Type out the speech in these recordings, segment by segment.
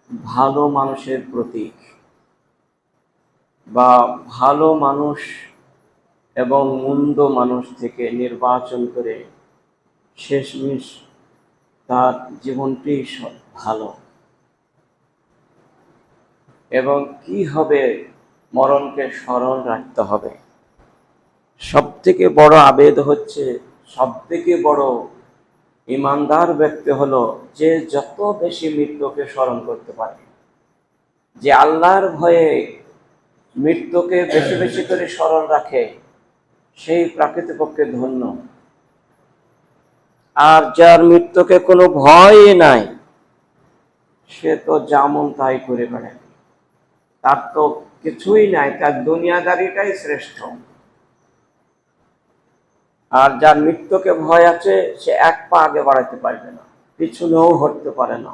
ভালো মানুষের প্রতীক, বা ভালো মানুষ এবং মন্দ মানুষ থেকে নির্বাচন করে শেষমেশ তার জীবনটি ভালো, এবং কি হবে মরণকে স্মরণ রাখতে হবে। সব থেকে বড় আবেদ হচ্ছে, সব থেকে বড় ইমানদার ব্যক্তি হলো যে যত বেশি মৃত্যুকে স্মরণ করতে পারে, যে আল্লাহর ভয়ে মৃত্যুকে বেশি বেশি করে স্মরণ রাখে, সেই প্রকৃতপক্ষে ধন্য। আর যার মৃত্যুকে কোনো ভয়ই নাই, সে তো যেমন তাই করে বেড়ায়, তার তো কিছুই নাই, তার দুনিয়াদারিটাই শ্রেষ্ঠ। আর যার মৃত্যুকে ভয় আছে, সে এক পা আগে বাড়াতে পারবে না, পিছনেও হটতে পারে না।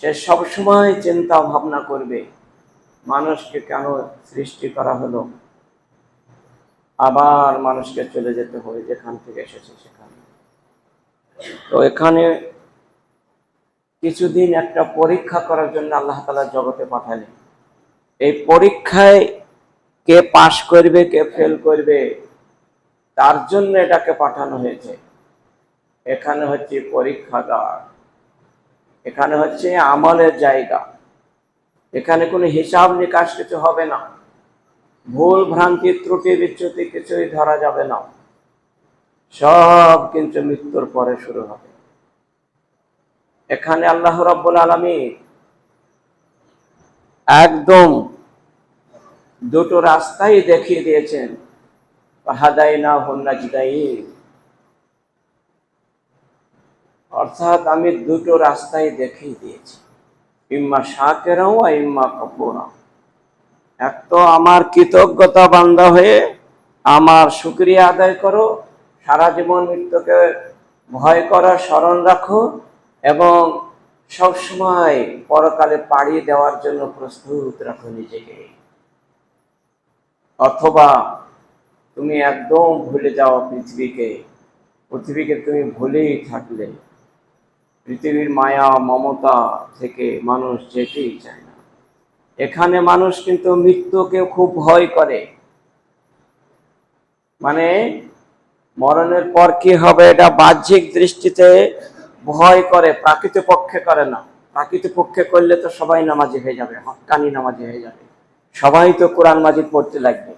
সে সবসময় চিন্তা ভাবনা করবে মানুষকে কেন সৃষ্টি করা হলো, আবার মানুষকে চলে যেতে হবে যেখান থেকে এসেছে সেখানে। তো এখানে কিছুদিন একটা পরীক্ষা করার জন্য আল্লাহ তাআলা জগতে পাঠালেন। এই পরীক্ষায় কে পাশ করবে কে ফেল করবে তার জন্য এটাকে পাঠানো হয়েছে। এখানে হচ্ছে পরীক্ষাগার, এখানে হচ্ছে আমলের জায়গা, এখানে কোনো হিসাব নিকাশ কিছু হবে না, ভুল ভ্রান্তি ত্রুটি বিচ্যুতি কিছুই ধরা যাবে না। সব কিন্তু মৃত্যুর পরে শুরু হবে। এখানে আল্লাহ রাব্বুল আলামিন একদম দুটো রাস্তাই দেখিয়ে দিয়েছেন, হাদাইনাহুন নাজদাইন, অর্থাৎ আমি দুটো রাস্তাই দেখিয়ে দিয়েছি, ইম্মা শাকিরা ওয়া ইম্মা কাফুরা। এক তো আমার কৃতজ্ঞতা বান্দা হয়ে আমার শুকরিয়া আদায় করো, সারা জীবন মৃত্যুকে ভয় করো, স্মরণ রাখো, এবং সবসময় পরকালে পাড়ি দেওয়ার জন্য প্রস্তুত রাখো নিজেকে। অথবা তুমি একদম ভুলে যাও পৃথিবীকে তুমি ভুলেই থাকলে, পৃথিবীর মায়া মমতা থেকে মানুষ যেতেই চায় না। এখানে মানুষ কিন্তু মৃত্যুকে খুব ভয় করে, মানে মরণের পর কি হবে এটা বাহ্যিক দৃষ্টিতে ভয় করে, প্রকৃতপক্ষে করে না। প্রকৃতপক্ষে করলে তো সবাই নামাজি হয়ে যাবে, হক্কানি নামাজি হয়ে যাবে, সবাই তো কোরআন মাজিদ পড়তে লাগবে।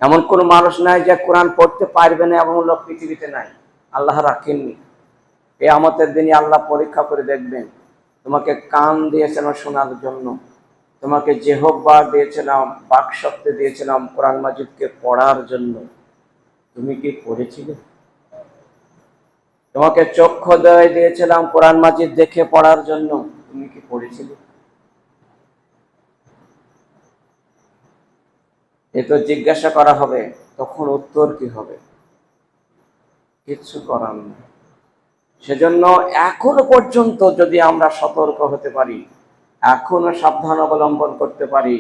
এমন কোন মানুষ নাই যে কোরআন পড়তে পারবে না, এমন লোক পৃথিবীতে নাই, আল্লাহ রাখেননি। কিয়ামতের দিনে আল্লাহ পরীক্ষা করে দেখবেন, তোমাকে কান দিয়েছিলাম শোনার জন্য, তোমাকে জিহ্বা দিয়েছিলাম, বাকশক্তি দিয়েছিলাম কোরআন মাজিদকে পড়ার জন্য, তুমি কি পড়েছিলে? তোমাকে চক্ষুদ্বয় দিয়েছিলাম কোরআন মাজিদ দেখে পড়ার জন্য, তুমি কি পড়েছিলে? এ তো জিজ্ঞাসা করা হবে, তখন উত্তর কি হবে? কিচ্ছু করার নেই। সেজন্য এখনো পর্যন্ত যদি আমরা সতর্ক হতে পারি, এখনো সাবধান অবলম্বন করতে পারি,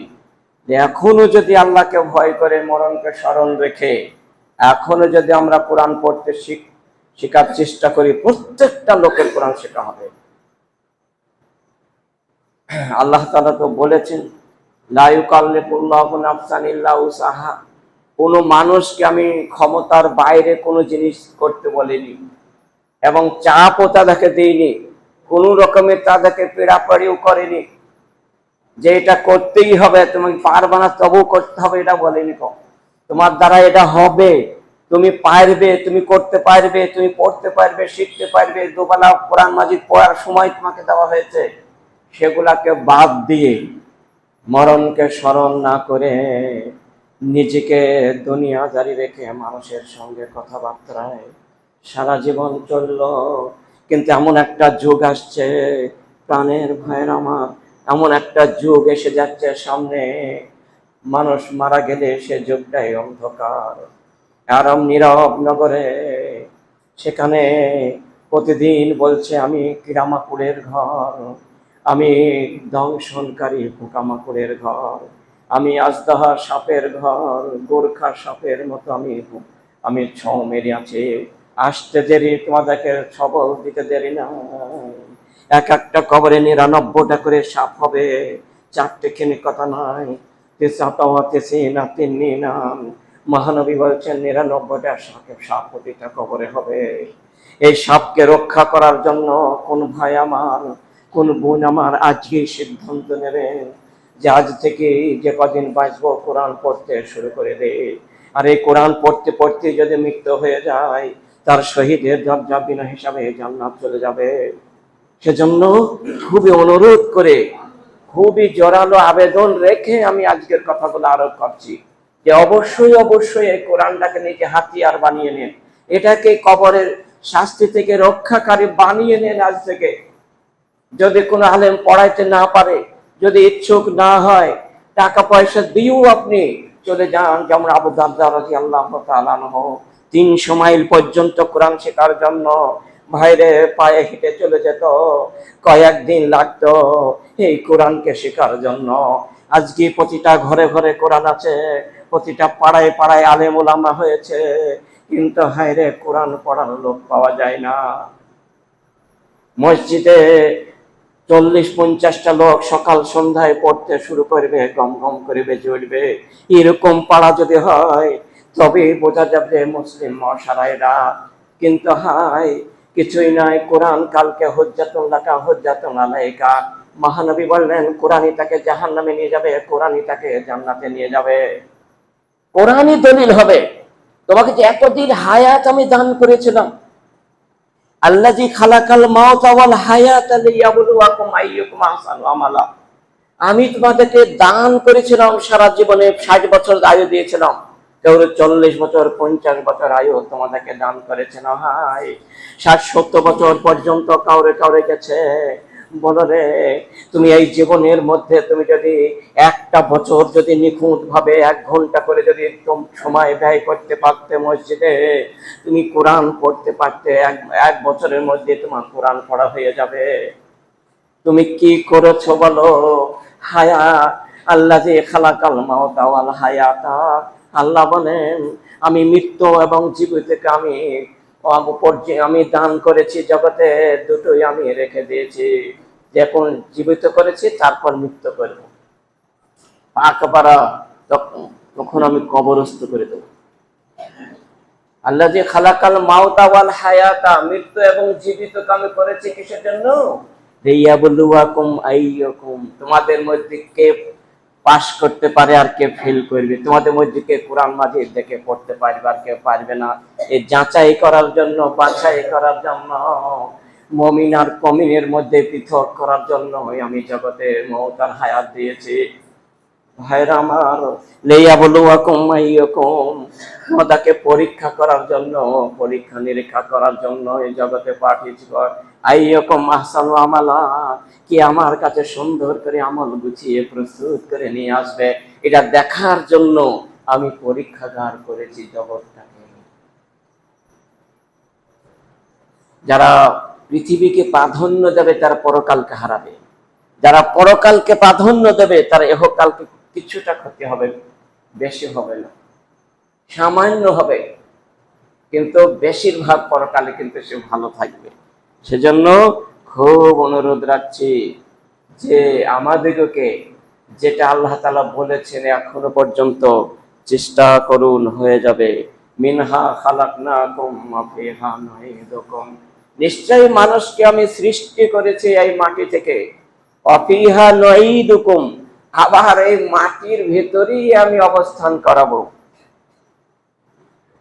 যে এখনো যদি আল্লাহকে ভয় করে মরণকে স্মরণ রেখে এখনো যদি আমরা কোরআন পড়তে শেখার চেষ্টা করি, প্রত্যেকটা লোকের কোরআন শেখা হবে। আল্লাহ তাআলা তো বলেছেন, লা ইউকাল্লিফুল্লাহু নাফসান ইল্লা উসাহা, কোনো মানুষকে আমি ক্ষমতার বাইরে কোনো জিনিস করতে বলিনি, এবং চাপও তাদেরকে দিইনি, কোনো রকমের তাদেরকে পেড়াপাড়িও করেনি যে এটা করতেই হবে, তুমি পারবে না তবু করতে হবে, এটা বলেনি। তোমার দ্বারা এটা হবে, তুমি পারবে, তুমি করতে পারবে, তুমি পড়তে পারবে, শিখতে পারবে। দুবেলা কোরআন মাজিদ পড়ার সময় তোমাকে দেওয়া হয়েছে, সেগুলাকে বাদ দিয়ে মরণকে স্মরণ না করে নিজেকে দুনিয়া জারি রেখে মানুষের সঙ্গে কথাবার্তায় সারা জীবন চলল। কিন্তু এমন একটা যুগ আসছে প্রাণের ভাইয়ের আমার, এমন একটা যুগ এসে যাচ্ছে সামনে, মানুষ মারা গেলে সে যুগটাই অন্ধকার। আরাম নীরব নগরে সেখানে প্রতিদিন বলছে, আমি কিরামাকুড়ের ঘর, আমি দংশনকারী পোকামাকড়ের ঘর, আমি আজদাহা সাপের ঘর, গোর্খা সাপের মতো আমি ছৌ মেরে আছি, আসতে দেরি তোমাদেরকে সবল দিতে দেরি না। এক একটা কবরে 99টা করে সাপ হবে, 4টে খেনে কথা নয়। মহানবী বলছেন 99টা সাপ প্রতিটা কবরে হবে। এই সাপকে রক্ষা করার জন্য কোন ভাই আমার, কোন বোন আমার আজকে সিদ্ধান্ত নেবেন যে আজ থেকে যে কদিন বাঁচবো কোরআন পড়তে শুরু করে দে। আর এই কোরআন পড়তে পড়তে যদি মৃত্যু হয়ে যায়, তার শহীদের দরজা বিনা হিসাবে জান্নাত চলে যাবে। সেজন্য খুবই অনুরোধ করে, খুবই জোরালো আবেদন রেখে আমি আজকের কথাগুলো আরোপ করছি যে অবশ্যই অবশ্যই এই কোরআনটাকে নিজে হাতিয়ার বানিয়ে নেন, এটাকে কবরের শাস্তি থেকে রক্ষাকারী বানিয়ে নেন আজ থেকে। যদি কোনো আলেম পড়াইতে না পারে, যদি ইচ্ছুক না হয়, টাকা পয়সা দিয়েও আপনি চলে যান। যেমন আবু দারদা রাদিয়াল্লাহু তাআলা আনহু 300 মাইল পর্যন্ত কোরআন শেখার জন্য ভাইরে পায়ে হেঁটে চলে যেত, কয়েকদিন লাগতো এই কোরআনকে শেখার জন্য। আজকে প্রতিটা ঘরে ঘরে কোরআন আছে, প্রতিটা পাড়ায় পাড়ায় আলেম ওলামা হয়েছে, কিন্তু হায়রে কোরআন পড়ার লোক পাওয়া যায় না। মসজিদে 40-50টা লোক সকাল সন্ধ্যায় পড়তে শুরু করবে, গম গম করে বেজে উঠবে। এরকম পাড়া যদি হয় তবে বোঝা যাবে মুসলিম মশারাইরা। কিন্তু হাই, কিছুই নাই। কোরআন কালকে হুজ্জাতুল লাকা হুজ্জাতুন আলাইকা। মহানবী বললেন কোরআনই তাকে জাহান্নামে নিয়ে যাবে, কোরআনই তাকে জান্নাতে নিয়ে যাবে। কোরআনই দলিল হবে। তোমাকে যে এতদিন হায়াত আমি দান করেছিলাম, আল্লাযী খালাকাল মাউতা ওয়াল হায়াতা লিয়াবলুয়াকুম আইয়ুকুম আহসানু আমালা, আমি তোমাদেরকে দান করেছিলাম সারা জীবনে 60 বছর আয়ু দিয়েছিলাম, কেউ 40 বছর 50 বছর আয়ু তোমাদেরকে দান করেছেন। হাই, 60-70 বছর পর্যন্ত কাউরে কাউরে গেছে। বলো রে, তুমি এই জীবনের মধ্যে তুমি যদি একটা বছর যদি নিখুঁত ভাবে 1 ঘন্টা করে যদি সময় ব্যয় করতে পারতে মসজিদে, তুমি কোরআন পড়তে পারতে, এক বছরের মধ্যে তোমার কোরআন পড়া হয়ে যাবে। তুমি কি করেছো বলো? হায়া আল্লাযী খালাকাল মাউতা ওয়াল হায়াতা, আল্লাহ বলেন আমি মৃত্যু এবং জীবিতকে আমি দান করেছি জগতে, দুটোই আমি রেখে দিয়েছি। এখন জীবিত করেছি, তারপর মৃত্যু করব। পাক পারা তখন আমি কবরস্থ করে দেব। আল্লাযী খালাকাল মাউতা ওয়াল হায়াতা, মৃত্যু এবং জীবিতকে আমি করেছি কিসের জন্য? লিয়াবলুয়াকুম আইয়ুকুম, তোমাদের মধ্যে কে পাস করতে পারে আর কে ফেল করবে, তোমাদের মধ্যে কে কোরআন মাজিদ দেখে পড়তে পারবে আর কে পারবে না, এই যাচাই করার জন্য, বাছাই করার জন্য, মুমিন আর কমিনের মধ্যে পৃথক করার জন্য আমি জগতে মওত আর হায়াত দিয়েছি। ভাইরা আমার, লিয়াবলুয়াকুম আইয়ুকুম, তোমাদেরকে পরীক্ষা করার জন্য, পরীক্ষা নিরীক্ষা করার জন্য এই জগতে পাঠিয়েছি। আইয়ুকুম আহসানু আমালা, কি আমার কাছে সুন্দর করে আমল গুছিয়ে প্রস্তুত করে নিয়ে আসবে, এটা দেখার জন্য আমি পরীক্ষাগার করেছি জগৎটাকে। যারা পৃথিবীকে প্রাধান্য দেবে তারা পরকালকে হারাবে, যারা পরকালকে প্রাধান্য দেবে তারা ইহকালকে কিছুটা ক্ষতি হবে, বেশি হবে না, সামান্য হবে, কিন্তু বেশিরভাগ পরকালে কিন্তু সে ভালো থাকবে। সেজন্য খুব অনুরোধ রাখছি যে আমাদেরকে যেটা আল্লাহ তাআলা বলেছেন এখনো পর্যন্ত চেষ্টা করুন, হয়ে যাবে। মিনহা খালাকনাকুম ওয়া ফিহা নুঈদুকুম, নিশ্চয়ই মানুষকে আমি সৃষ্টি করেছি এই মাটি থেকে। ওয়া ফিহা নুঈদুকুম, আবার এই মাটির ভেতরেই আমি অবস্থান করাবো।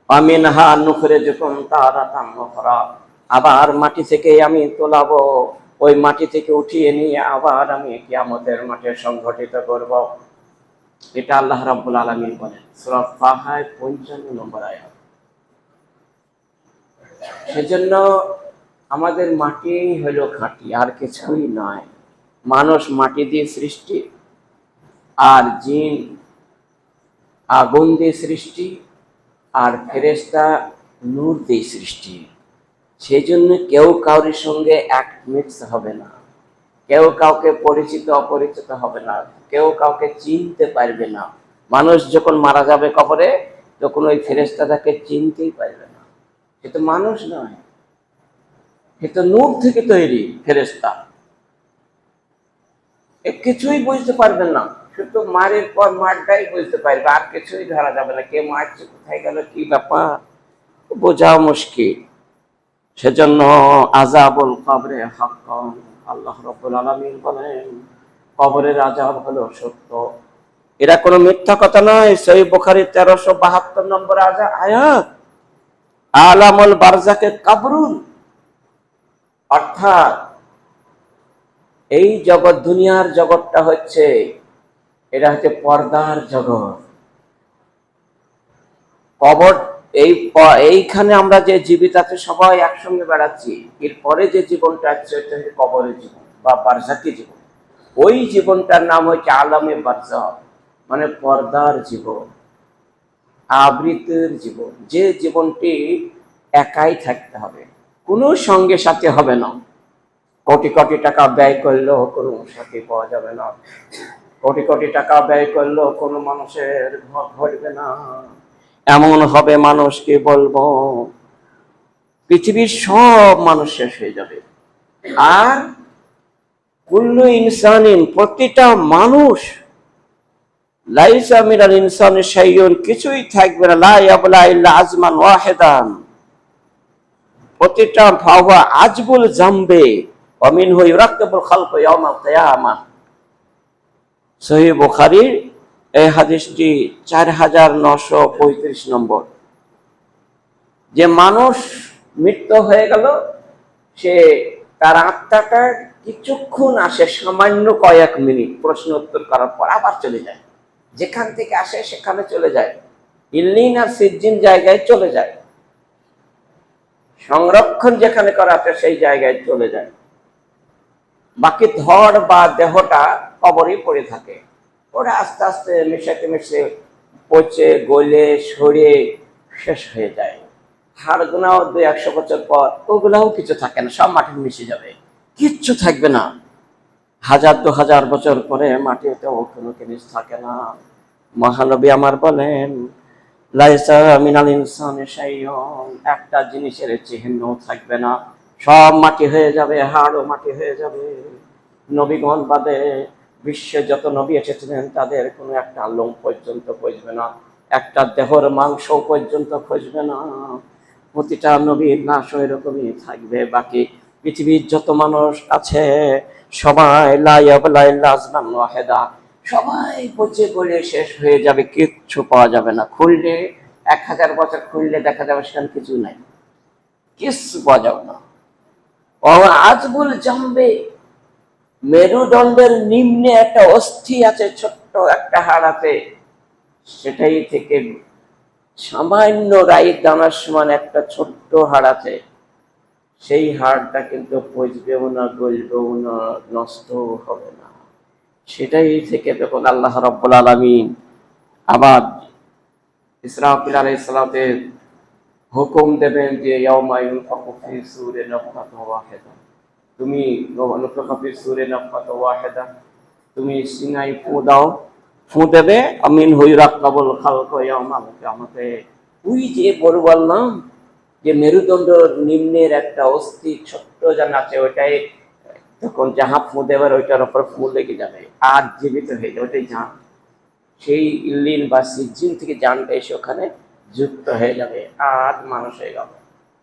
আমিনহা নুখরিজুকুম তারাতান উখরা, আবার মাটি থেকে আমি তোলাবো, ওই মাটি থেকে উঠিয়ে নিয়ে আবার আমি কিয়ামতের মাঠে সংগঠিত করব। এটা আল্লাহ রাব্বুল আলামিন বলেন সূরা ফাহা 55 নম্বর আয়াত। সেজন্য আমাদের মাটি হলো খাঁটি, আর কিছুই নয়। মানুষ মাটি দিয়ে সৃষ্টি, আর জিন আগুন দিয়ে সৃষ্টি, আর ফেরেশতা নূর দিয়ে সৃষ্টি। সেই জন্য কেউ কারোর সঙ্গে এক মিক্স হবে না, কেউ কাউকে পরিচিত অপরিচিত হবে না, কেউ কাউকে চিনতে পারবে না। মানুষ যখন মারা যাবে কবরে, তখন ওই ফেরেশতাটাকে চিনতেই পারবে না, সে তো মানুষ নয়, সে তো নূর থেকে তৈরি ফেরেশতা। কিছুই বুঝতে পারবেন না, শুধু মারের পর মারটাই বুঝতে পারবে, আর কিছুই ধরা যাবে না, কে মারছে, কোথায় গেল, কি ব্যাপার বোঝা মুশকিল। সেজন্য আযাবুল কবরে হাক্কান, আল্লাহ রাব্বুল আলামিন বলেন কবরের আযাব হলো সত্য, এরা কোনো মিথ্যা কথা নয়। সহিহ বুখারী 1372 নম্বর আয়াত, আলামুল বারযাকে কবরুন, অর্থাৎ এই জগৎ, দুনিয়ার জগৎটা হচ্ছে, এটা হচ্ছে পর্দার জগৎ। কবর এইখানে আমরা যে জীবিত আছে সবাই একসঙ্গে বেড়াচ্ছি, এরপরে যে জীবনটা আছে ওইটা হচ্ছে কবরের জীবন বা বারজাকি জীবন। ওই জীবনটার নাম হচ্ছে আলামে বারজাখ, মানে পর্দার জীবন, আবৃতের জীবন, যে জীবনটি একাই থাকতে হবে, কোনো সঙ্গে সাথে হবে না। কোটি কোটি টাকা ব্যয় করলেও কোনো সাথী পাওয়া যাবে না, কোটি কোটি টাকা ব্যয় করলেও কোনো মানুষের ঘর ভরবে না। এমন হবে মানুষকে বলবো পৃথিবীর সব মানুষ শেষ হয়ে যাবে, আর কুল্লু ইনসানিন, প্রতিটা মানুষ, লাইসা মিনাল ইনসানি শাইউন, কিছুই থাকবে না, লা ইয়াবলা ইল্লা আজমান ওয়াহিদান, প্রতিটা ভাবা আজবুল জামবে ওয়া মিনহু ইউরাক্কাবুল খালকু ইয়াউমাল কিয়ামাহ। সহিহ বুখারীর এই হাদিসটি 4935 নম্বর। যে মানুষ মৃত্যু হয়ে গেল, সে তার আত্মাটা কিছুক্ষণ আসে, সামান্য কয়েক মিনিট প্রশ্ন উত্তর করার পর আবার চলে যায়, যেখান থেকে আসে সেখানে চলে যায়, ইল্লিন আর সিজ্জিন জায়গায় চলে যায়, সংরক্ষণ যেখানে করা আছে সেই জায়গায় চলে যায়। বাকি ধড় বা দেহটা কবরে পড়ে থাকে, ওরা আস্তে আস্তে মিশাতে মিশে পচে গলে সরে শেষ হয়ে যায়। হাড়গুনাও 200 বছর পর ওগুলাও কিছু থাকে না, সব মাটির মিশে যাবে, কিচ্ছু থাকবে না। 1000-2000 বছর পরে মাটিতেও কোনো জিনিস থাকে না। মহানবী আমার বলেন লাইসা মিনাল ইনসানি শাইউন, একটা জিনিসের চিহ্ন থাকবে না, সব মাটি হয়ে যাবে, হাড়ও মাটি হয়ে যাবে। নবীগণ বাদে বিশ্বে যত নবী এসেছিলেন তাদের কোনো একটা লোম পর্যন্ত খসবে না, একটা দেহর মাংস পর্যন্ত খসবে না, প্রতিটা নবীর লাশ এরকমই থাকবে। বাকি পৃথিবীর যত মানুষ আছে সবাই লা ইয়াবলা ইল্লা আজমান ওয়াহিদা, সবাই পচে গলে শেষ হয়ে যাবে, কিচ্ছু পাওয়া যাবে না। খুললে 1000 বছর খুললে দেখা যাবে সেখানে কিছু নাই, কিচ্ছু পাওয়া যাবে না। ও আজবুল জামবে, মেরুদণ্ডের নিম্নে একটা অস্থি আছে, ছোট্ট একটা হাড় আছে, সেটাই থেকে সামান্য রাইর দানার সমান একটা ছোট্ট হাড় আছে, সেই হাড়টা কিন্তু পচবেও না, গলবেও না, নষ্ট হবে না। সেটাই থেকে যখন আল্লাহ রাব্বুল আলামিন আবার ইসরাফিল আলাইহিস সালাতের হুকুম দেবেন যে ইয়াউমা ইউনফাখু ফি সূরি নাফখাতুন ওয়াহিদা, তুমি নুফিখা ফি সূরি নাফখাতুন ওয়াহিদা, তুমি সিনাই ফু দাও, ফু দেবে, আমিন হুইরাক্কাবুল খালকু ইয়াউমাল কিয়ামাতে। ওই যে বললাম যে মেরুদণ্ড নিম্নের একটা অস্থি ছোট্ট জান আছে, ওইটাই তখন যাহা ফু দেবার ওইটার উপর ফু লেগে যাবে আর জীবিত হয়ে যাবে, ওইটাই জান। সেই ইল্লিন বা সিজ্জিন থেকে জানটা এসে ওখানে যুক্ত হয়ে যাবে, আর মানুষ হয়ে গেল,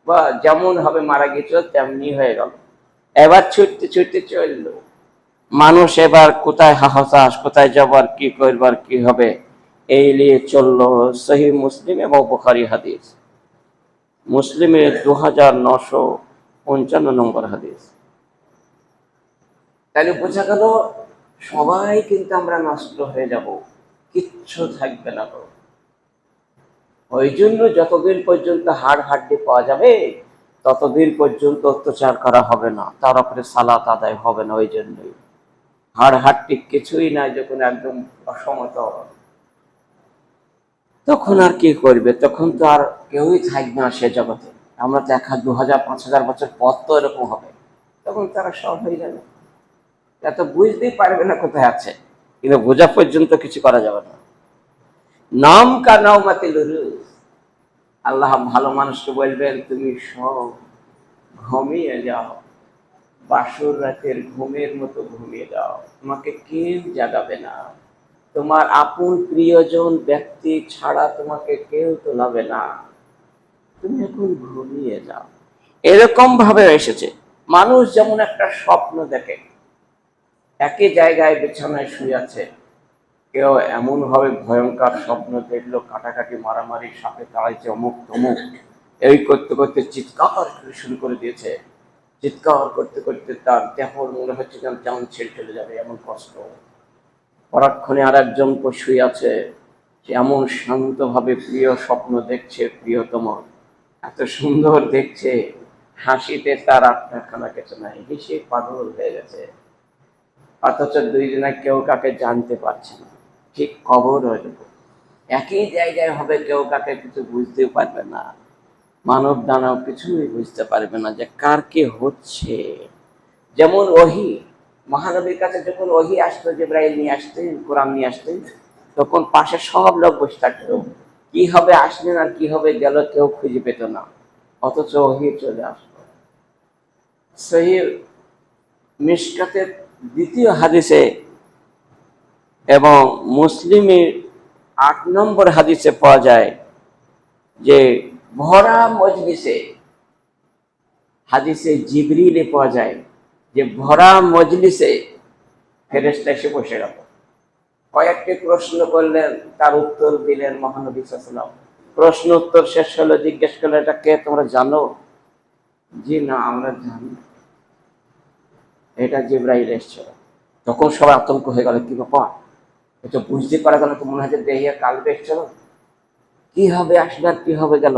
বা যেমন হবে মারা গেছিল তেমনি হয়ে গেল। এবার ছুটতে ছুটতে চলল মানুষ, এবার কোথায় হাহতাশ, কোথায় যাবার, কি করবার, কি হবে, এই নিয়ে চললো। সহিহ মুসলিম এবং বুখারী হাদিস, মুসলিমের 2955 নম্বর হাদিস। তাহলে বোঝা গেল সবাই কিন্তু আমরা নষ্ট হয়ে যাব, কিচ্ছু থাকবে না। ওই জন্য যতদিন পর্যন্ত হাড় হাড্ডি পাওয়া যাবে ততদিন পর্যন্ত অত্যাচার করা হবে না, তার উপরে সালাত আদায় হবে না। ওই জন্যই হাড় হাড্ডি কিছুই নাই, যখন একদম অসমত তখন আর কি করবে, তখন তো আর কেউই থাকবে না সে জগতে। আমরা তো 1000-2000-5000 বছর পর তো এরকম হবে, তখন তারা সব হয়ে যাবে, এত বুঝতেই পারবে না কোথায় আছে, কিন্তু বোঝা পর্যন্ত কিছু করা যাবে না। নাম কা নাওমাতিল রুস, আল্লাহ ভালো মানুষকে বলবেন তুমি সব ঘুমিয়ে যাও, বাসর রাতের ঘুমের মতো ঘুমিয়ে যাও, তোমাকে কেউ জাগাবে না। তোমার আপন প্রিয়জন ব্যক্তি ছাড়া তোমাকে কেউ তোলাবে না, তুমি এখন ঘুমিয়ে যাও। এরকম ভাবে এসেছে। মানুষ যেমন একটা স্বপ্ন দেখে, একই জায়গায় বিছানায় শুয়ে আছে, কেউ এমন ভাবে ভয়ঙ্কর স্বপ্ন দেখলো, কাটাকাটি মারামারি, সাপে তাড়াইছে, অমুক তমুক, এই করতে করতে চিৎকার করে শুরু করে দিয়েছে। চিৎকার করতে করতে তার দেহ মনে হচ্ছে যেন যেমন ছেড়ে চলে যাবে, এমন কষ্ট। পরক্ষণে আর একজন শুয়ে আছে, সে এমন শান্তভাবে প্রিয় স্বপ্ন দেখছে, প্রিয়তম এত সুন্দর দেখছে, হাসিতে তার আত্মাখানা কিছু নাই, হেসে পাগল হয়ে গেছে। অথচ দুইজনে কেউ কাকে জানতে পারছে না। ঠিক কবর হয়ে একই জায়গায় হবে, কেউ কাকে কিছু বুঝতেও পারবে না। মানব দানব কিছুই বুঝতে পারবে না যে কার কি হচ্ছে। যেমন ওহী, মহানবীর কাছে যখন ওহী আসতো, জিবরাইল নিয়ে আসতেন, কোরআন নিয়ে আসতেন, তখন পাশে সব লোক বসে থাকতো। কি হবে আসলেন আর কি হবে গেল কেউ খুঁজে পেত না, অথচ ওহী চলে আসতো। সহিহ মিশকাতের দ্বিতীয় হাদিসে এবং মুসলিমের 8 নম্বর হাদিসে পাওয়া যায় যে ভরা মজলিসে, হাদিসে জিবরিলে পাওয়া যায় যে ভরা মজলিসে ফেরেশতা এসে বসে গেল। কয়েকটি প্রশ্ন করলেন, তার উত্তর দিলেন মহানবী সাল্লাল্লাহু আলাইহি ওয়াসাল্লাম। প্রশ্ন উত্তর শেষ হলো, জিজ্ঞেস করলো, এটা কে তোমরা জানো? জি না, আমরা জানি। এটা জিবরাইল এসেছিল। তখন সবাই আতঙ্ক হয়ে গেল, কি ব্যাপার, এটা বুঝতে পারা গেল তো মনে হয় যে দেহিয়া কালবে এসেছিল, কি হবে আসলে আর কি হবে গেল,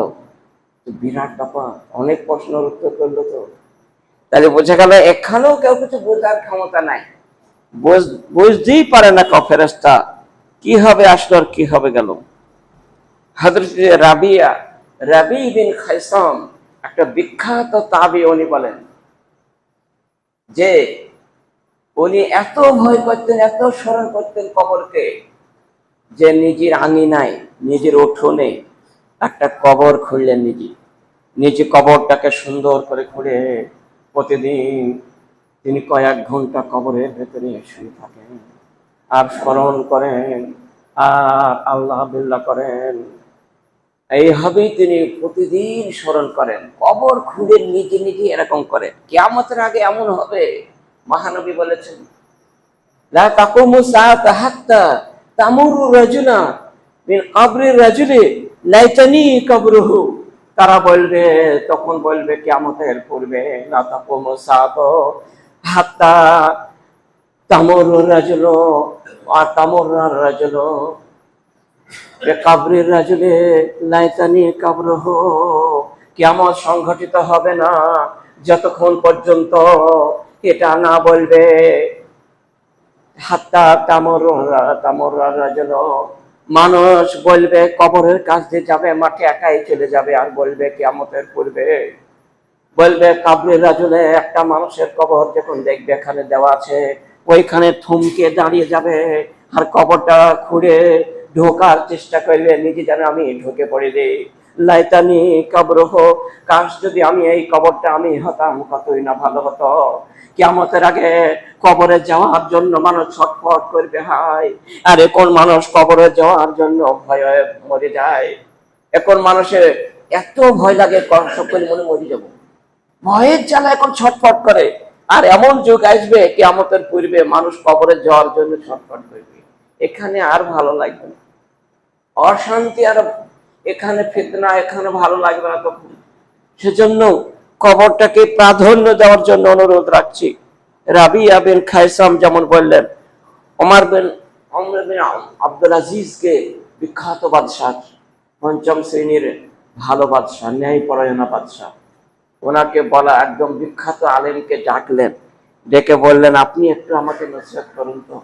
বিরাট ব্যাপার। অনেক প্রশ্নের উত্তর করলো তো, তাহলে বোঝা গেল এখানেও কেউ কিছু বোঝার ক্ষমতা নাই, বুঝতেই পারে না ফেরেশতা কি হবে আসলো আর কি হবে গেল। হযরত রাবি বিন খাইসাম, একটা বিখ্যাত তাবী, উনি বলেন যে উনি এত ভয় করতেন, এত স্মরণ করতেন কবরকে, যে নিজের আঙিনায়, নিজের উঠোনে একটা কবর খুঁড়লেন। নিজে কবরটাকে সুন্দর করে খুঁড়ে প্রতিদিন তিনি কয়েক ঘন্টা কবরের ভেতরে শুয়ে থাকেন আর স্মরণ করেন আর আল্লাহ বিল্লাহ করেন। এইভাবেই তিনি প্রতিদিন স্মরণ করেন, কবর খুঁড়ে নিজে নিজে এরকম করেন। কিয়ামতের আগে এমন হবে, মহানবী বলেছেন, লা তাকুমু সাআতু হাত্তা তামুরু রাজুলা মিন কবরি রাজুলি লাইতানি কবরুহু। তারা বলবে, তখন বলবে কিয়ামতের পূর্বে, লা তাকুমু সাআতু হাত্তা তামুরু রাজুলু ওয়া তামুরু রাজুলু বিকবরি রাজুলি লাইতানি কবরুহু। কিয়ামত সংঘটিত হবে না যতক্ষণ পর্যন্ত এটা না বলবে হাত্তা তামুররা রাজুল, মানুষ বলবে, কবরের কাছ দিয়ে যাবে, মাঠে একাই চলে যাবে, আর বলবে কিয়ামতের পূর্বে, বলবে কবরের রাজুলে, একটা মানুষের কবর যখন দেখবে এখানে দেওয়া আছে, ওইখানে থমকে দাঁড়িয়ে যাবে আর কবরটা খুঁড়ে ঢোকার চেষ্টা করবে, নিজে যেন আমি ঢুকে পড়ে দিই। লাইতানি কবরহ, কাশ যদি আমি এই কবরটা আমি হতাম, কতই না ভালো হতো। কিয়ামতের আগে কবরে যাওয়ার জন্য মানুষ ছটফট করবে, হায়। আর এখন মানুষ কবরে যাওয়ার জন্য ভয়ে মরে যায়। এখন মানুষের এত ভয় লাগে, সকলে মনে মরে যাবো, ভয়ের জ্বালা এখন ছটফট করে। আর এমন যুগ আসবে কিয়ামতের পূর্বে মানুষ কবরে যাওয়ার জন্য ছটফট করবে, এখানে আর ভালো লাগবে না, অশান্তি আর এখানে ফিতনা, এখানে ভালো লাগবে না তখন। সেজন্য কবরটাকে প্রাধান্য দেওয়ার জন্য অনুরোধ রাখছি। রাবিয়া বিন খাইসাম যেমন বললেন, ওমর বিন আব্দুল আজিজকে, বিখ্যাত বাদশাহ, পঞ্চম শ্রেণীর ভালো বাদশাহ, ন্যায়পরায়ণা বাদশাহ, ওনাকে বলা একদম বিখ্যাত আলেমকে ডাকলেন, ডেকে বললেন, আপনি একটু আমাকে নসিহত করুন তো।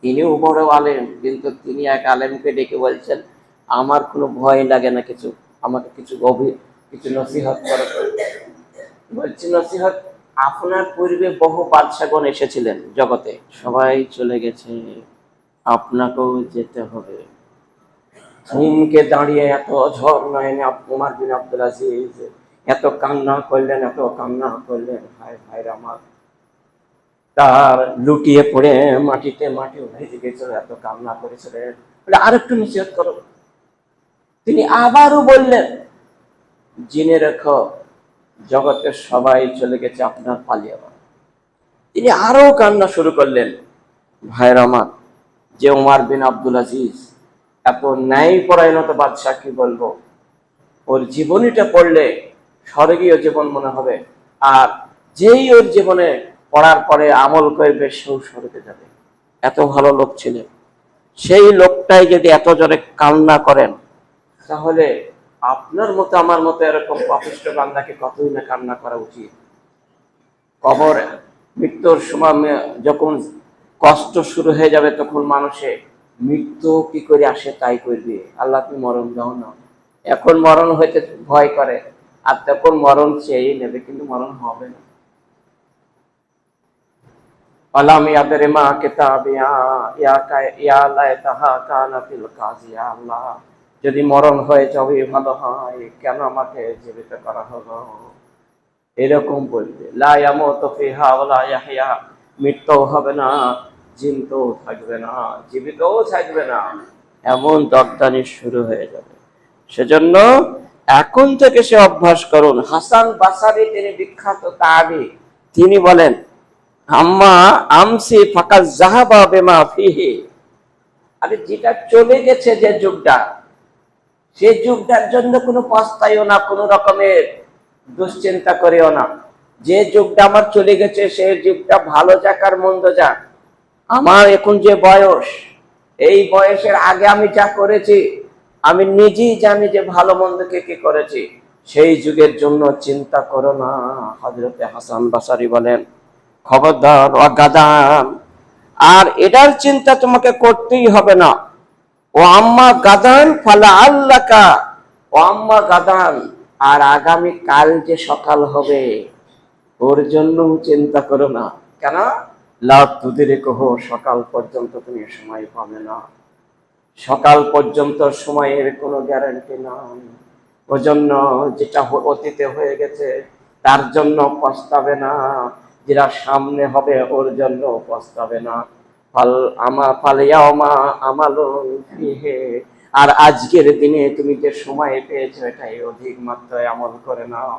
তিনিও বড় আলেম, কিন্তু তিনি এক আলেমকে ডেকে বলছেন, আমার কোনো ভয় লাগে না কিছু, আমাকে কিছু নসিহত করো। বলছি, নসিহত? আপনার পূর্বে বহু বাদশাগণ এসেছিলেন জগতে, সবাই চলে গেছে, আপনাকেও যেতে হবে। থমকে দাঁড়িয়ে এত ঝড় নয়নে ওমর বিন আব্দুল আজিজ এত কান্না করলেন, এত কান্না করলেন, ভাই ভাইরা আমার, তার লুটিয়ে পড়ে মাটি ভেজে গেছিল, এত কান্না করেছিলেন। বলে আরেকটু নসিহত করো। তিনি আবারও বললেন, জেনে রেখো জগতের সবাই চলে গেছে, আপনার পালিয়ে আমার। তিনি আরো কান্না শুরু করলেন। ভাইরা আমার, যে উমার বিন আব্দুল আজিজ, এত ন্যায় পরায়ণত বাদশাহ, কি বলবো, ওর জীবনীটা পড়লে স্বর্গীয় জীবন মনে হবে। আর যেই ওর জীবনে পড়ার পরে আমল করবে, সেও স্বর্গে যাবে। এত ভালো লোক ছিলেন। সেই লোকটাই যদি এত জোরে কান্না করেন, তাহলে আপনার মতো আমার মতো এরকম পাপিষ্ঠ বান্দাকে কতই না কান্না করা উচিত। কবর, মৃত্যুর সময় যখন কষ্ট শুরু হয়ে যাবে, তখন মানুষে মৃত্যু কি করে আসে তাই করবে, আল্লাহ তুমি মরণ দাও না। এখন মরণ হইতে ভয় করে, আর তখন মরণ চেয়ে নেবে, কিন্তু মরণ হবে না। আলাম ইয়াদের মা কিতাবিয়া ইয়া লাইতাহা কানাতিল কাজিয়া। আল্লাহ, যদি মরণ হয়ে যাবে ভালো হয়, কেন আমাকে জীবিত করা হলো। এরকম বলবে, লা ইয়ামুতু ফিহা ওয়া লা ইয়াহইয়া, মৃত্যু হবে না, জীবিতও থাকবে না, জীবিতও থাকবে না, এমন দরদানি শুরু হয়ে যাবে। সেজন্য এখন থেকে সে অভ্যাস করুন। হাসান বাসারি, তিনি বিখ্যাত তাবী, তিনি বলেন, আম্মা আমসি ফাকাত যাহাবা বিমা ফিহি। আরে যেটা চলে গেছে, যে যুগটা, সেই যুগটার জন্য কোনো পস্তাইও না, কোনো রকমের দুশ্চিন্তা করিও না। যে যুগটা আমার চলে গেছে, সেই যুগটা ভালো যাক আর মন্দ যাক, আমার এখন যে বয়স, এই বয়সের আগে আমি যা করেছি, আমি নিজেই জানি যে ভালো মন্দকে কি করেছি। সেই যুগের জন্য চিন্তা করো না। হযরতে হাসান বাসারি বলেন, খবরদার অগাদান, আর এটার চিন্তা তোমাকে করতেই হবে না। ও আম্মা গাদান ফালা আল্লাকা, ও আম্মা গাদান, আর আগামী কাল যে সকাল হবে, ওর জন্য চিন্তা করো না। কেন? লা তুদরিকুহ, সকাল পর্যন্ত তুমি সময় পাবে না। সকাল পর্যন্ত সময়ের কোনো গ্যারান্টি নাই। ওই জন্য যেটা অতীতে হয়ে গেছে, তার জন্য পস্তাবে না। যেটা সামনে হবে, ওর জন্য পস্তাবে না। আর আজকের দিনে তুমি যে সময় পেয়েছো, এটাই অধিক মাত্রায় আমল করে নাও।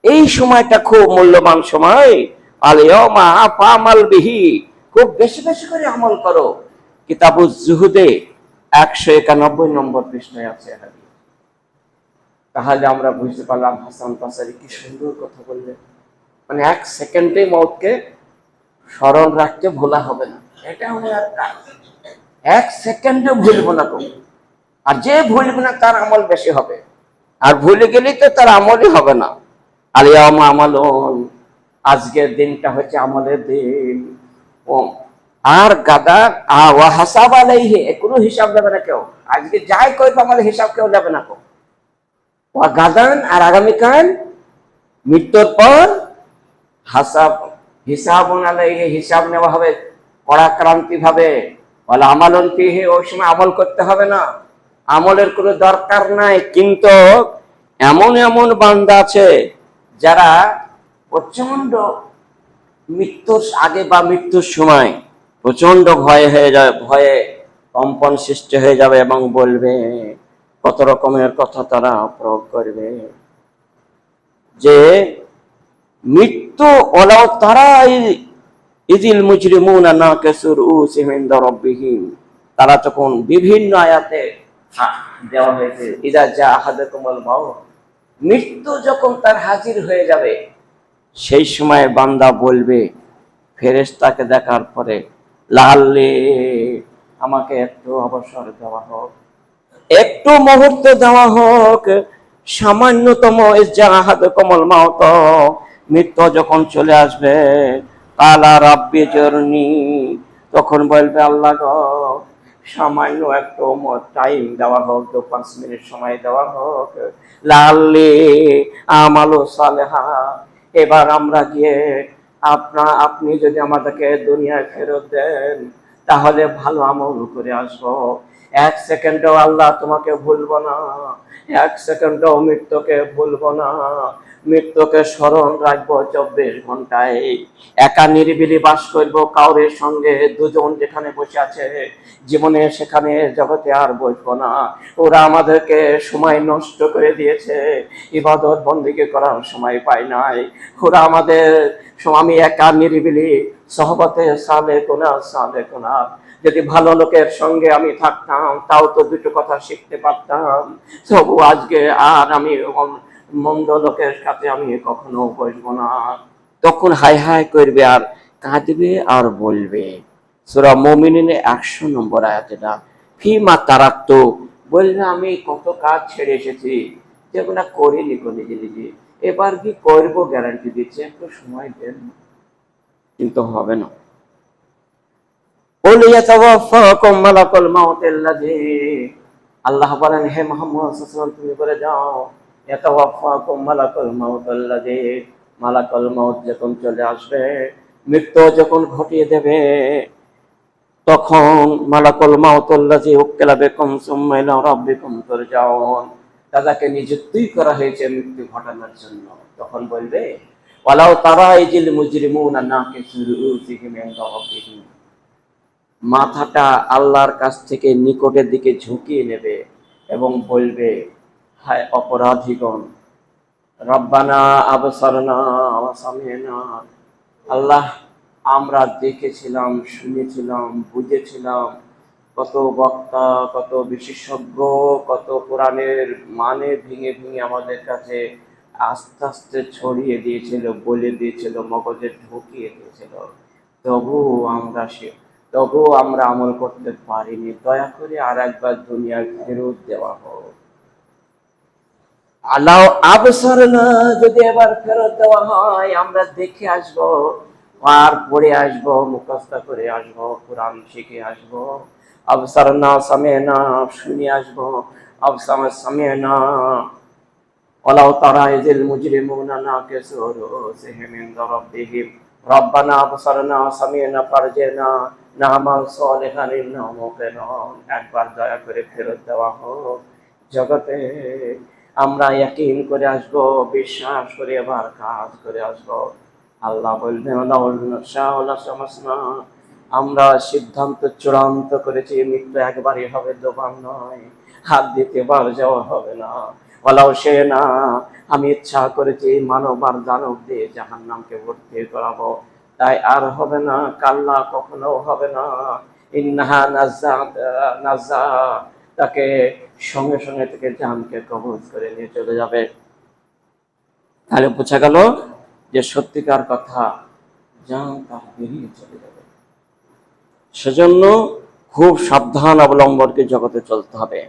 এই সময়টা খুব মূল্যবান সময়। আলিয়ামা ফামাল বিহি, খুব বেশি বেশি করে আমল করো। কিতাবুজ জুহুদে 191 নম্বর পৃষ্ঠায় আছে। তাহলে আমরা বুঝতে পারলাম হাসান বাসারি কি সুন্দর কথা বললেন। মানে এক সেকেন্ডে মওতকে স্মরণ রাখতে ভোলা হবে না, এটা হলো এক সেকেন্ডে ভুলবো না তো। আর যে ভুলবে না, তার আমল বেশি হবে। আর ভুলে গেলেই তো তার আমলই হবে না। আলিয়াম আমালন, আজকের দিনটা হচ্ছে আমলের দিন। ও আর গাদা হাসাব আলাইহি, কোনো হিসাব দেবে না কেউ। আজকে যাই করবো, আমাদের হিসাব কেউ দেবে না কেউ। ও গাদান, আর আগামীকাল মৃত্যুর পর হাসাব, হিসাব আলাইহি, হিসাব নেওয়া হবে পরাক্রান্তি ভাবে। বলে আমালন ফিহি, ওই সময় আমল করতে হবে না, আমলের কোনো দরকার নাই। কিন্তু এমন এমন বান্দা আছে, যারা প্রচন্ড মৃত্যুর আগে বা মৃত্যুর সময় প্রচন্ড ভয় হয়ে যাবে, ভয়ে কম্পন সৃষ্টি হয়ে যাবে, এবং বলবে, কত রকমের কথা তারা প্রয়োগ করবে, যে মৃত্যু ওলাও তারা ইজিল মুজরিমুনা নাকিসু রুউসিহিম ইনদা রাব্বিহিম, তারা তখন বিভিন্ন আয়াতে দেওয়া হয়েছে, ইযা জা আহাদাকুমুল মাউত, মৃত্যু যখন তার হাজির হয়ে যাবে, সেই সময় বান্দা বলবে ফেরেশতাকে দেখার পরে, লাল্লে, আমাকে একটু অবসর দেওয়া হোক, একটু মুহূর্ত দেওয়া হোক। সামান্যতম ইযা আহাদাকুমুল মাউত, মৃত্যু যখন চলে আসবে, কালা রাব্বি জরনি, তখন বলবে, আল্লাহ গো, সামান্য একটু টাইম দেওয়া হোক, 2-5 মিনিট সময় দেওয়া হোক। লাল্লি আমালু সালেহা, এবার আমরা গিয়ে আপনি যদি আমাদেরকে দুনিয়ায় ফেরত দেন, তাহলে ভালো আমল করে আসবো। এক সেকেন্ডও আল্লাহ তোমাকে ভুলবো না, এক সেকেন্ডও মৃত্যুকে ভুলবো না। মৃত্যুকে স্মরণ রাখবো 24 ঘন্টায়। একা নিরিবিলি বাস করবো কাউরের সঙ্গে, দুজন যেখানে বসে আছে জীবনে সেখানে জগতে আর বসবো না। ওরা আমাদেরকে সময় নষ্ট করে দিয়েছে, ইবাদত বন্দেগী করার সময় পাই নাই। ওরা আমাদের আমি একা নিরিবিলি সহবতে সালে কোনা যদি ভালো লোকের সঙ্গে আমি থাকতাম তাও তো দুটো কথা শিখতে পারতাম। তবু আজকে আর আমি মন্দ লোকের সাথে আমি কখনো বসবো না। তখন হাই হাই করবে আর কাঁদবে আর বলবে। সূরা মুমিনুনে 100 নম্বর আয়াত এটা। ফিমা তারাক্তু, বলবে আমি কত কাজ ছেড়ে এসেছি যেগুলো করিনি কোনো নিজে নিজে, এবার কি করবো গ্যারান্টি দিচ্ছে, একটু সময় দেন। কিন্তু হবে না। আল্লাহ বলেন, হে মুহাম্মদ সাল্লাল্লাহু আলাইহি ওয়াসাল্লাম তুমি বলে যাও, ইয়াতাওয়াফাকুম মালাকুল মাউত আল্লাযী, মালাকুল মাউত যখন চলে আসবে, মৃত্যু যখন ঘটিয়ে দেবে, তখন মালাকুল মাউত আল্লাযী উক্কিলা বিকুম সুম্মা ইলা রাব্বিকুম তুরজাউন, তাদেরকে নিযুক্তি করা হয়েছে মৃত্যু ঘটানোর জন্য। তখন বলবে, ওয়ালাউ তারা ইজিল মুজরিমুনা নাকিসু রুউসিহিম ইনদা রাব্বিহিম, মাথাটা আল্লাহর কাছ থেকে নিকটের দিকে ঝুঁকিয়ে নেবে এবং বলবে, হায় অপরাধীগণ, রব্বানা আবসারনা ওয়া সামি'না, আল্লাহ আমরা দেখেছিলাম, শুনেছিলাম, বুঝেছিলাম, কত বক্তা, কত বিশেষজ্ঞ, কত কোরআনের মানে ভেঙে ভেঙে আমাদের কাছে আস্তে আস্তে ছড়িয়ে দিয়েছিল, বলে দিয়েছিল, মগজে ঢুকিয়ে দিয়েছিল, তবুও আমরা আমল করতে পারিনি। দয়া করে আর একবার দুনিয়ার ফেরত দেওয়া হোক। আল্লাহ আবসারনা, যদি এবার ফেরত দেওয়া হয় আমরা দেখে আসবো, আর পড়ে আসবো, মুখস্থ করে আসবো, কোরআন শিখে আসবো। আবসারনা সামি'না, শুনে আসবো। সামি'না ওয়ালাউ তারা ইযিল মুজরিমুনা নাকিসু রুউসিহিম ইনদা রাব্বিহিম রব্বানা আবসারনা ওয়া সামি'না ফারজি'না না'মাল সালিহান ইন্না মুকিনুন, একবার দয়া করে ফেরত দেওয়া হোক। জগতে আমরা ইয়াকিন করে আসবো, বিশ্বাস করে এবার কাজ করে আসবো। আল্লাহ বলবেন, আমরা সিদ্ধান্ত চূড়ান্ত করেছি, মৃত্যু একবারই হবে, দুবার নয়, হাত দ্বিতীয়বার যাওয়া হবে না। ওয়ালাউ শি'না, আমি ইচ্ছা করেছি মানব আর দানব দিয়ে জাহান্নামকে ভর্তি করাবো, তাই আর হবে না, কাল্লা কখনো হবে না। ইন্নাহা নাজ্জা, তাকে সঙ্গে সঙ্গে থেকে জানকে কবজ করে নিয়ে চলে যাবে। তাহলে বোঝা গেল যে সত্যিকার কথা, জান তার বেরিয়ে চলে যাবে। সেজন্য খুব সাবধান অবলম্বনকে জগতে চলতে হবে।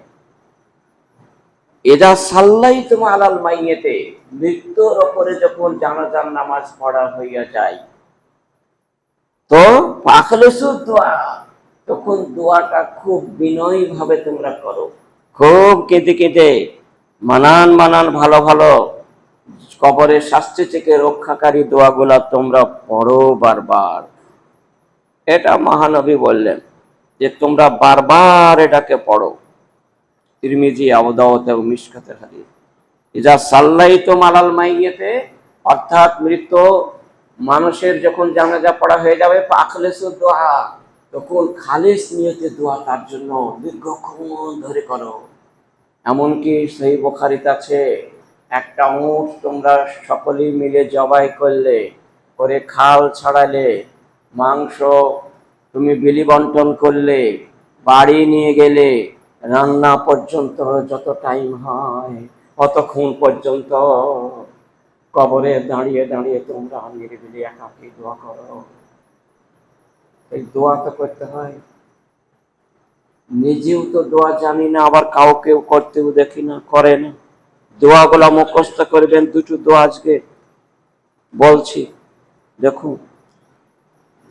এদা সাল্লাইতুম আলাল মাইয়িতে, মৃত্যুর ওপরে যখন জানাজার নামাজ পড়া হইয়া যায়, তো আখলিসু দোয়া, তখন দোয়াটা খুব বিনয়ী ভাবে তোমরা করো, খুব কেঁদে কেঁদে মানান ভালো ভালো কবরের শাস্তি থেকে রক্ষাকারী দোয়াগুলা তোমরা পড়ো বারবার। এটা মহানবী বললেন যে তোমরা বারবার এটাকে পড়ো। তিরমিজি, আবু দাউদ এবং মিশকাতের হাদিস। ইজা সাল্লাইতুম আলাল মাইয়িতে, অর্থাৎ মৃত মানুষের যখন জানাজা পড়া হয়ে যাবে, আখলিসু দোয়া, তখন খালিস নিয়তে দোয়া তার জন্য দীর্ঘক্ষণ ধরে করো। এমনকি সহিহ বুখারীতে আছে, একটা উট তোমরা সকলেই মিলে জবাই করলে, করে খাল ছাড়ালে, মাংস তুমি বিলি বন্টন করলে, বাড়ি নিয়ে গেলে, রান্না পর্যন্ত যত টাইম হয় অতক্ষণ পর্যন্ত কবরে দাঁড়িয়ে দাঁড়িয়ে তোমরা নিরিবিলি একাকী দোয়া করো। এই দোয়া তো করতে হয়, নিজেও তো দোয়া জানি না, আবার কাউকেও করতেও দেখি না, করে না। দোয়াগুলা মুখস্থ করবেন। দুটো দোয়া আজকে বলছি, দেখুন।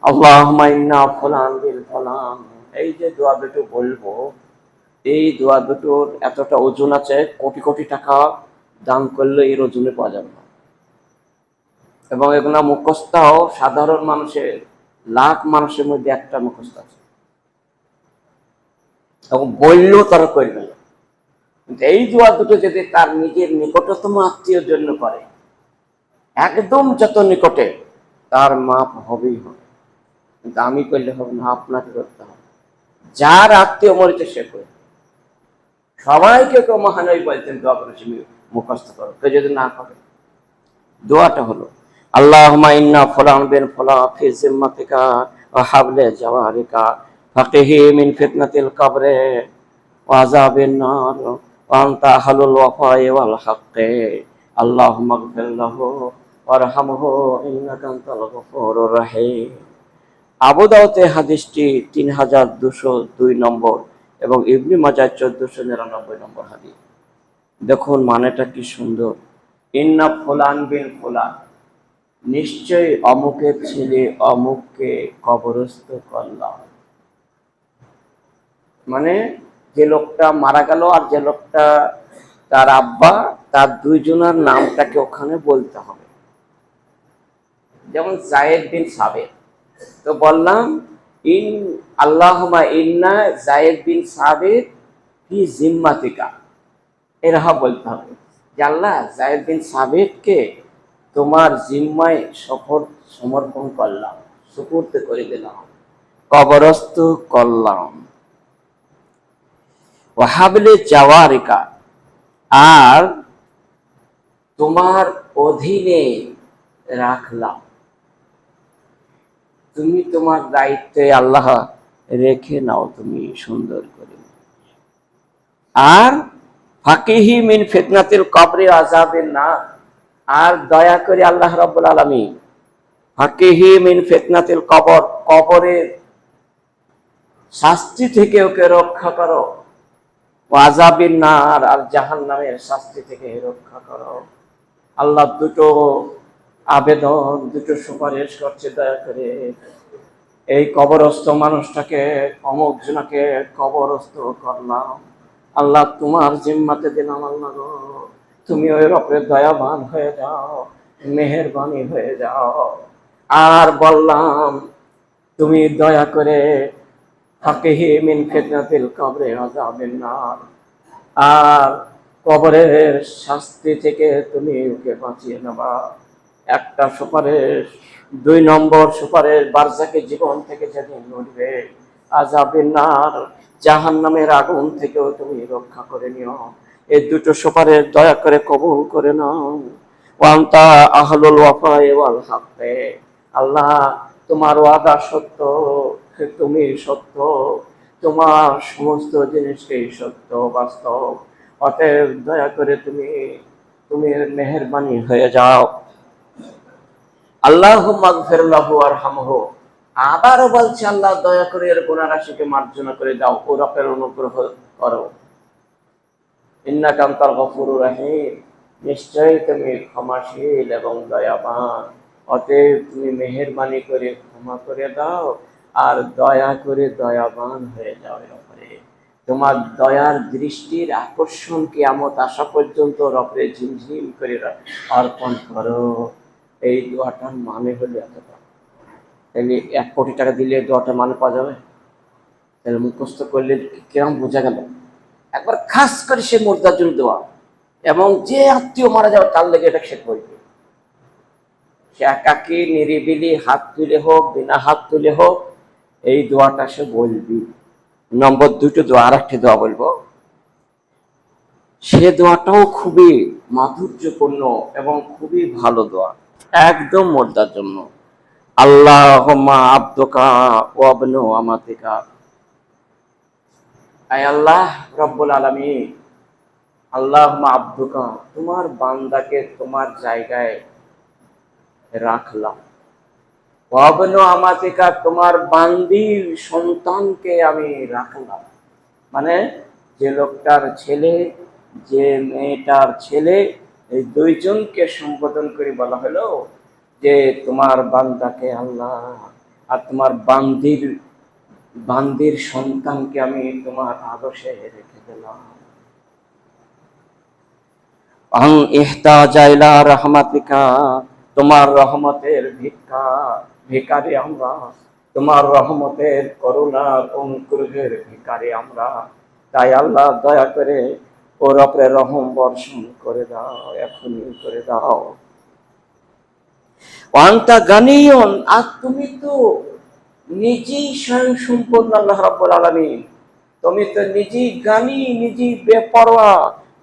আল্লাহুম্মা ইন্না ফুলান বিল ফুলান, এই যে দোয়া দুটো বলবো, এই দোয়া দুটোর এতটা ওজন আছে, কোটি কোটি টাকা দান করলে এর ওজনে পাওয়া যাবে না। এবং এগুলা মুখস্থও সাধারণ মানুষের, লাখ মানুষের মধ্যে একটা মুখস্থ আছে, এবং বললেও তারা করবে না। কিন্তু এই দোয়া দুটো যদি তার নিজের নিকটতম আত্মীয়ের জন্য করে, একদম যত নিকটে, তার মাপ হবেই হবে। কিন্তু আমি করলে হবে না, আপনাকে করতে হবে। যার আত্মীয় মরিতে সে করে, সবাইকে কেউ মহানবী বলতেন দোয়া করে তুমি মুখস্থ করো, কেউ যদি না করে। দোয়াটা হলো আল্লাহুম্মা ইন্না ফুলান বিন ফুলান ফি জিম্মাতিকা ওয়া হাবলে জাওয়ারিকা ফাকিহি মিন ফিতনাতিল কবরে ওয়া আযাবিন নার ওয়া আনতা আহলুল ওয়াফা'i ওয়াল হাক্কি আল্লাহুম্মা ইগফির লাহু ওয়ারহামহু ইন্নাকা আনতাল গফুরুর রহিম। আবু দাউদে হাদিসটি 3202 নম্বর এবং ইবনে মাজাহ 1499 নম্বর হাদিস। দেখুন মানেটা কি সুন্দর। ইন্না ফুলান বিন ফুলান, নিশ্চয়ই অমুকের ছেলে অমুককে কবরস্থ করলাম। মানে যে লোকটা মারা গেল আর যে লোকটা তার আব্বা, তার দুইজনের নামটাকে ওখানে বলতে হবে। যেমন জায়েদ বিন সাবেত, তো বললাম ইন আল্লাহুম্মা ইন্না জায়েদ বিন সাবেত ফি জিম্মাতিকা, এরকম বলতে হবে যে আল্লাহ জায়েদ বিন সাবেতকে তোমার জিম্মায় সমর্পণ করলাম, সুপুর্দ করে দিলাম, কবরস্থ করলাম। ওয়াহাবলে জাওয়ারিকা, আর তোমার অধীনে রাখলাম। তুমি তোমার দায়িত্বে আল্লাহ রেখে নাও তুমি সুন্দর করে। আর ফাকিহি মিন ফিতনাতিল কবরে আযাবিন নার, আর দয়া করে আল্লাহ রাব্বুল আলামিন ফাকিহি মিন ফিতনাতিল কবর, কবরের শাস্তি থেকে ওকে রক্ষা করো, আযাবিন নার, আর জাহান্নামের শাস্তি থেকে রক্ষা করো। আল্লাহ দুটো আবেদন, দুটো সুপারিশ করছে, দয়া করে এই কবরস্থ মানুষটাকে, অমুক জনাকে কবরস্থ করলাম, আল্লাহ তোমার জিম্মাতে দিলাম। আল্লাহ গো, তুমি ওই রপে দয়াবান হয়ে যাও, মেহেরবানি হয়ে যাও। আর বললাম তুমি দয়া করে ফাকিহি মিন ফিতনাতিল কবরে আযাবিন নার, আর কবরের শাস্তি থেকে তুমি ওকে বাঁচিয়ে নেবা। একটা সুপারিশ। 2 নম্বর সুপারিশ, বারজাকে জীবন থেকে যেদিন উঠবে, আযাবিন নার, জাহান্নামের আগুন থেকেও তুমি রক্ষা করে নিও। এই দুটো সুপারিশ দয়া করে কবুল করে নাও। ওয়া আনতা আহলুল ওয়াফা'i ওয়াল হাক্কি, আল্লাহ তোমার ওয়াদা সত্য, তুমি সত্য, তোমার সমস্ত জিনিসকেই সত্য বাস্তব। অতএব দয়া করে তুমি তুমি মেহেরবানি হয়ে যাও। আল্লাহুম্মা ইগফির লাহু ওয়ারহামহু, আবারও বলছে আল্লাহ দয়া করে এর গুনাহ রাশিকে মার্জনা করে দাও, ও রবের অনুগ্রহ করো। ইন্নাকা আনতাল গফুরুর রহিম, নিশ্চয়ই তুমি ক্ষমাশীল এবং দয়াবান। অতএব তুমি মেহেরবানি করে ক্ষমা করে দাও আর দয়া করে দয়াবান হয়ে যাও। রবে তোমার দয়ার দৃষ্টির আকর্ষণ কিয়ামত আসা পর্যন্ত রবে ঝিমঝিম করে অর্পণ করো। এই দোয়াটার মানে হলো এতটা। তাহলে 1 কোটি টাকা দিলে দোয়াটার মানে পাওয়া যাবে? তাহলে মুখস্থ করলে কিরম বোঝা গেল? একবার খাস করে সে মুর্দার জন্য দোয়া, এবং যে আত্মীয় মারা যাবে তার লেগে এটা সে করবে। সে একাকী নিরিবিলি হাত তুলে হোক, বিনা হাত তুলে হোক, এই দোয়াটা সে বলবি। নম্বর 2 দোয়া, আর একটি দোয়া বলবো, সে দোয়াটাও খুবই মাধুর্যপূর্ণ এবং খুবই ভালো দোয়া, একদম মুর্দার জন্য। আল্লাহুম্মা আবদুকা ওয়া ইবনু আমাতিকা, আয় আল্লাহ রব্বুল আলামিন, আল্লাহুম্মা আবদুকা, তোমার বান্দাকে তোমার জায়গায় রাখলাম, ওয়া ইবনু আমাতিকা, তোমার বান্দির সন্তানকে আমি রাখলাম। মানে যে লোকটার ছেলে, যে মেয়েটার ছেলে, এই দুইজনকে সম্বোধন করে বলা হলো যে তোমার বান্দাকে আল্লাহ, আর তোমার বান্দির সন্তানকে আমি তোমার আদর্শে রেখে দিলাম। আন ইহতাজা ইলা রাহমাতিকা, তোমার রহমতের ভিখারি আমরা, তোমার রহমতের করুণার অনুগ্রহের ভিখারি আমরা। তাই আল্লাহ দয়া করে ওর উপরে রহম বর্ষণ করে দাও, এখনই করে দাও। ওয়ান্তা গানিয়ন, আর তুমি তো নিজেই স্বয়ং সম্পূর্ণ আল্লাহ রাব্বুল আলামিন। তুমি তো নিজেই জ্ঞানী, নিজেই বেপরোয়া।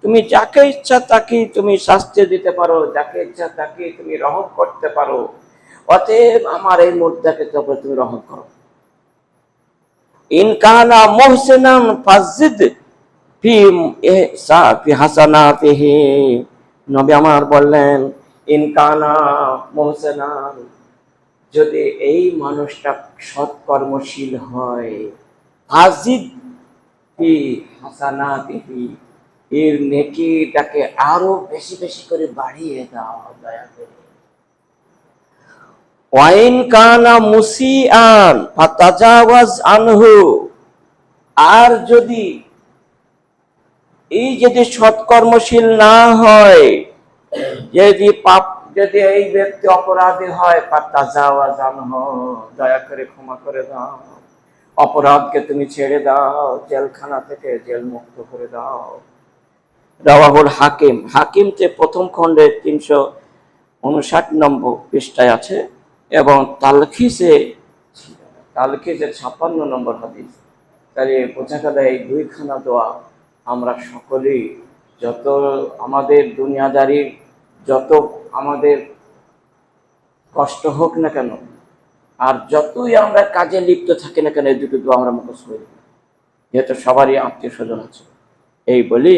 তুমি যাকে ইচ্ছা তাকে তুমি শাস্তি দিতে পারো, যাকে ইচ্ছা তাকে তুমি রহম করতে পারো। অতএব আমার এই মুর্দাকে তবে তুমি রহম করো। ইন কানা মুহসিনান ফাজিদ ফি ফি হাসানাতিহি। নবী আমার বললেন, ইন কানা মুহসিনান, যদি এই মানুষটা সৎকর্মশীল হয়, ফাজিদ ফি হাসানাতিহি, এর নেকিটাকে আরো বেশি বেশি করে বাড়িয়ে দাও দয়া করে। ওয়াইন কানা মুসিআন ফাতাজাওয়াজ আনহু, আর যদি এই যদি সৎকর্মশীল না হয়, যদি পাপ, যদি এই ব্যক্তি অপরাধী হয়, ফাতাজাওয়াজ আনহু, দয়া করে ক্ষমা করে দাও, অপরাধকে তুমি ছেড়ে দাও, জেলখানা থেকে জেল মুক্ত করে দাও। রাওয়াহুল হাকিম, হাকিমতে প্রথম খণ্ডে 359 নম্বর পৃষ্ঠায় আছে, এবং তালখিসে 56 নম্বর হাদিস। তাহলে বোঝা গেল এই দুইখানা দোয়া আমরা সকলেই, যত আমাদের দুনিয়াদারির যত আমাদের কষ্ট হোক না কেন, আর যতই আমরা কাজে লিপ্ত থাকি না কেন, এই দুটো দোয়া আমরা মুখস্থ করি, যেহেতু সবারই আত্মীয় স্বজন আছে। এই বলেই